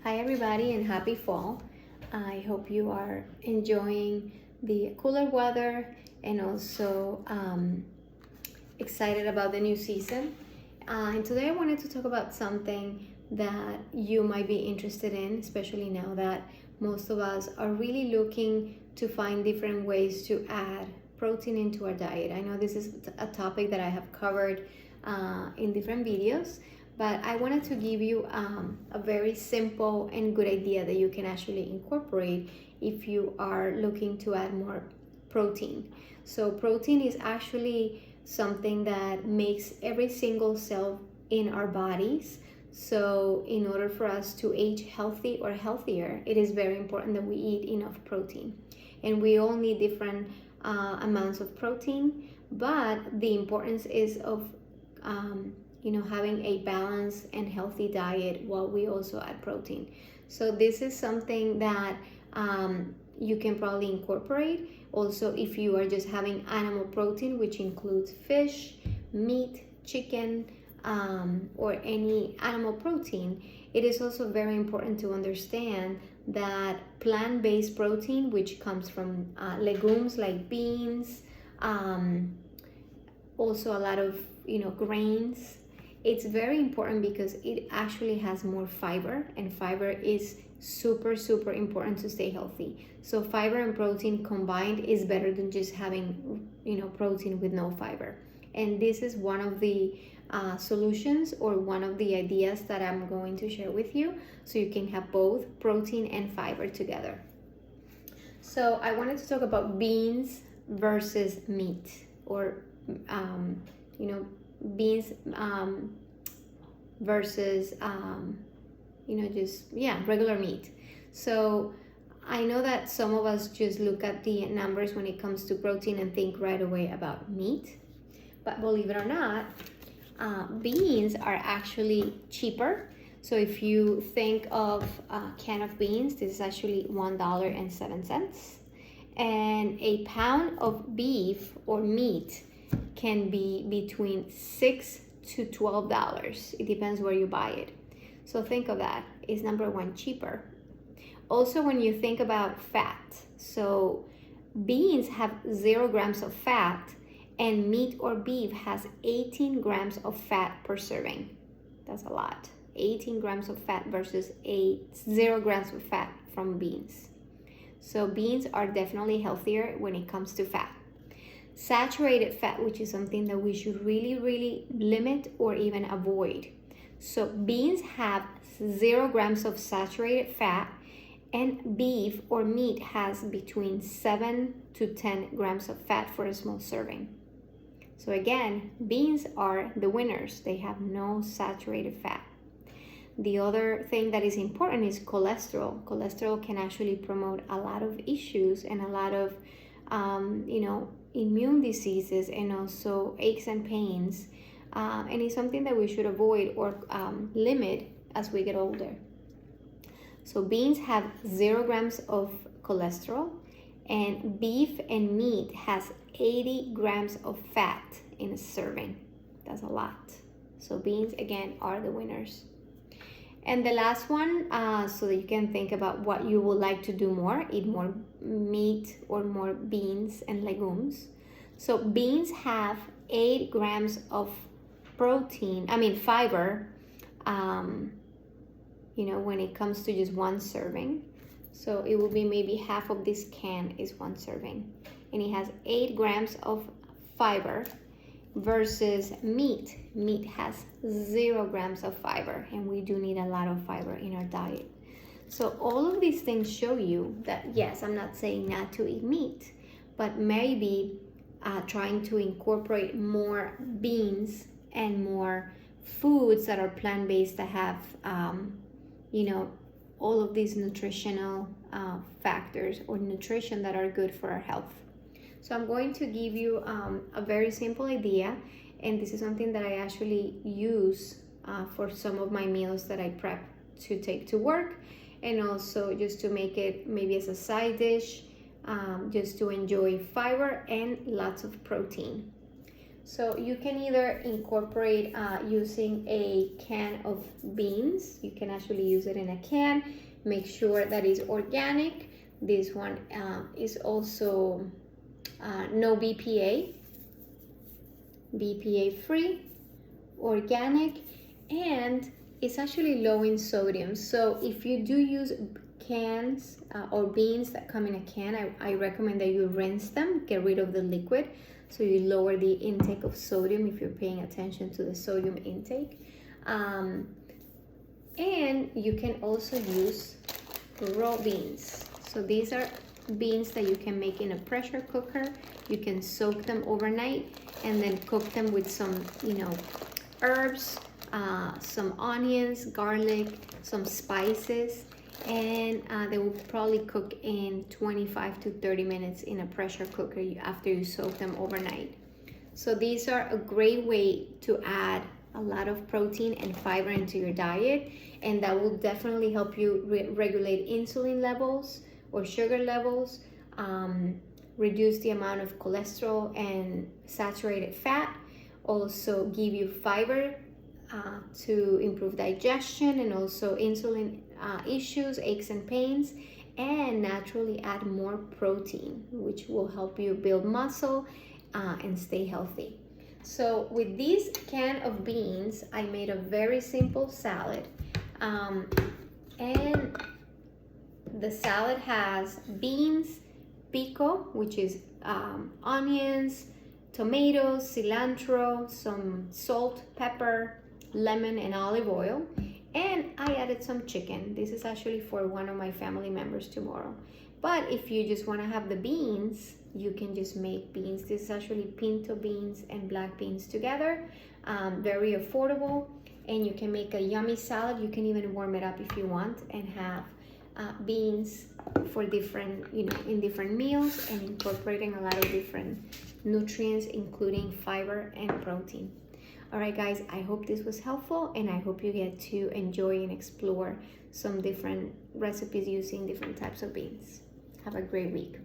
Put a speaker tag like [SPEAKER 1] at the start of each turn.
[SPEAKER 1] Hi everybody and happy fall. I hope you are enjoying the cooler weather and also excited about the new season. And today I wanted to talk about something that you might be interested in, especially now that most of us are really looking to find different ways to add protein into our diet. I know this is a topic that I have covered in different videos, but I wanted to give you a very simple and good idea that you can actually incorporate if you are looking to add more protein. So protein is actually something that makes every single cell in our bodies. So in order for us to age healthy or healthier, it is very important that we eat enough protein. And we all need different amounts of protein, but the importance is of having a balanced and healthy diet while we also add protein. So this is something that you can probably incorporate. Also, if you are just having animal protein, which includes fish, meat, chicken, or any animal protein, it is also very important to understand that plant-based protein, which comes from legumes like beans, also a lot of grains, it's very important because it actually has more fiber, and fiber is super important to stay healthy. So fiber and protein combined is better than just having protein with no fiber. And this is one of the solutions, or one of the ideas that I'm going to share with you, so you can have both protein and fiber together. So I wanted to talk about beans versus meat, or beans versus regular meat. So I know that some of us just look at the numbers when it comes to protein and think right away about meat, but believe it or not, beans are actually cheaper. So if you think of a can of beans, this is actually $1.07, and a pound of beef or meat can be between $6 to $12. It depends where you buy it. So think of that. Is number one, cheaper. Also, when you think about fat, so beans have 0 grams of fat, and meat or beef has 18 grams of fat per serving. That's a lot. 18 grams of fat versus 0 grams of fat from beans. So beans are definitely healthier when it comes to fat. Saturated fat, which is something that we should really limit or even avoid. So beans have 0 grams of saturated fat, and beef or meat has between 7 to 10 grams of fat for a small serving. So again, beans are the winners. They have no saturated fat. The other thing that is important is cholesterol. Cholesterol can actually promote a lot of issues and a lot of immune diseases, and also aches and pains, and it's something that we should avoid or limit as we get older. So beans have 0 grams of cholesterol, and beef and meat has 80 grams of fat in a serving. That's a lot. So beans again are the winners. And the last one, so that you can think about what you would like to do more, eat more meat or more beans and legumes. So beans have 8 grams of fiber, when it comes to just one serving. So it will be maybe half of this can is one serving. And it has 8 grams of fiber versus meat. Meat has 0 grams of fiber, and we do need a lot of fiber in our diet. So all of these things show you that, yes, I'm not saying not to eat meat, but maybe trying to incorporate more beans and more foods that are plant-based that have, all of these nutritional factors or nutrition that are good for our health. So I'm going to give you a very simple idea, and this is something that I actually use for some of my meals that I prep to take to work, and also just to make it maybe as a side dish, just to enjoy fiber and lots of protein. So you can either incorporate using a can of beans. You can actually use it in a can. Make sure that it's organic. This one is also no BPA, BPA free, organic, and it's actually low in sodium. So if you do use cans or beans that come in a can, I recommend that you rinse them, get rid of the liquid, so you lower the intake of sodium if you're paying attention to the sodium intake. And you can also use raw beans. So these are beans that you can make in a pressure cooker. You can soak them overnight and then cook them with some, herbs, some onions, garlic, some spices, and they will probably cook in 25 to 30 minutes in a pressure cooker after you soak them overnight. So these are a great way to add a lot of protein and fiber into your diet, and that will definitely help you regulate insulin levels or sugar levels, reduce the amount of cholesterol and saturated fat, also give you fiber to improve digestion and also insulin issues, aches and pains, and naturally add more protein, which will help you build muscle and stay healthy. So with this can of beans, I made a very simple salad, and the salad has beans, pico, which is onions, tomatoes, cilantro, some salt, pepper, lemon, and olive oil. And I added some chicken. This is actually for one of my family members tomorrow. But if you just want to have the beans, you can just make beans. This is actually pinto beans and black beans together. Very affordable, and you can make a yummy salad. You can even warm it up if you want and have beans for different, in different meals, and incorporating a lot of different nutrients, including fiber and protein. All right, guys, I hope this was helpful, and I hope you get to enjoy and explore some different recipes using different types of beans. Have a great week.